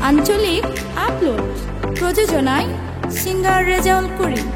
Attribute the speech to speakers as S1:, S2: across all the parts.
S1: আঞ্চলিক আপলোড প্রযোজনায় সিঙ্গার রেজাউল করিম।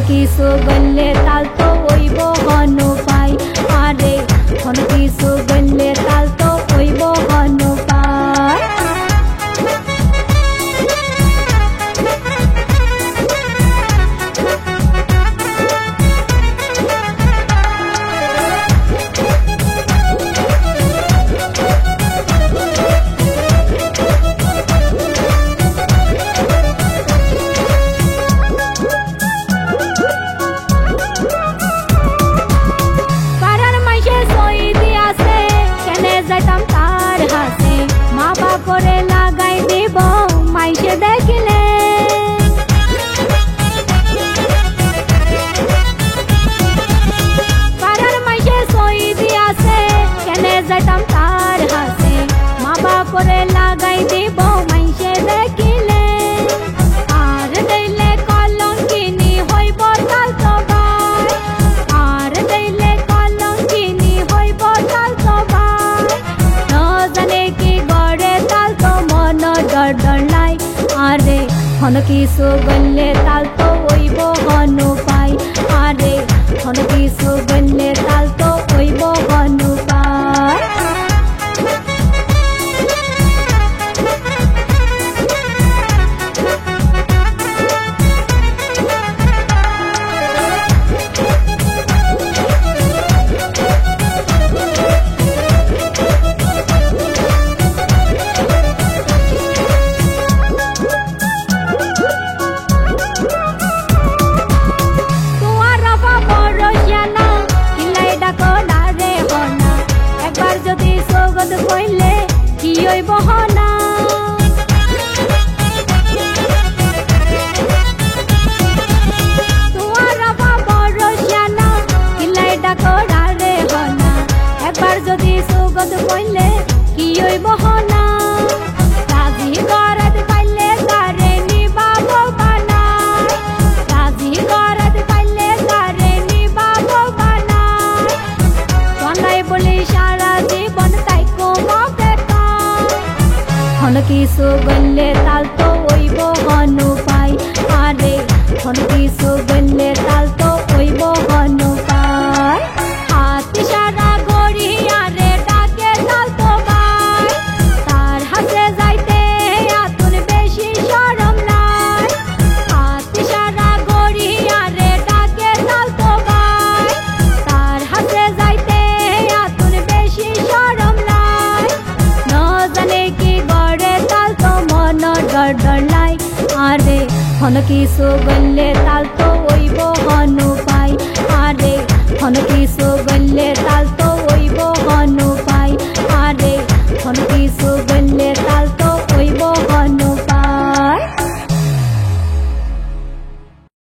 S2: কিছু গলে তাল তো ওইব হনু পাই, আরে কিছু গলে তাল তো ওইব হনু পাই। করে লাগাই দিব মাইসে দেখিলে, পাড়ার মাইসে সই দিয়াছে কেনে যাইতাম তার হাসে, মা বাপ করে লাগাই দিব মাইসে দেখিলে। আর দিলে কলঙ্কিনী হইব তাল তো ভাই, আর দিলে কলঙ্কিনী হইব তাল তো ভাই। ন জানে কি গড়ে তাল তো মন ডর ডর লাই, আরে কিছু গলে তাল তো ওইব হনু পাই, আরে কিছু গলে তাল তো ওইব হনু পাই। যদি সগদ হইলে কি হইব না, তোমার বড় জানা কিলাই ডাকো রে হনা, একবার যদি সগদ হইলে কি হইব না। রাজি গরদ পাইলে তারে নিবাব বানাই, রাজি গরদ পাইলে তারে নিবাব বানাই। বানাই বলি সারা জীবন তাই কোমকে কিছু গলে তাল তো ওইব হনু পাই, আরে কিছু গলে তাল তো ওইব হনু পাই। হাতি সারা গড়ি আরে ডাকে তাল তো ভাই, তার হাতে যাইতে আতুন বেশি শরম নাই। হাতি সারা গড়ি আরে ডাকে তাল তো ভাই, তার হাতে যাইতে আতুন বেশি শরম নাই। ন জানে কি গড়ে তাল তো মন ডর ডর লাই, আরে কিছু গলে তাল তো ওইব হনু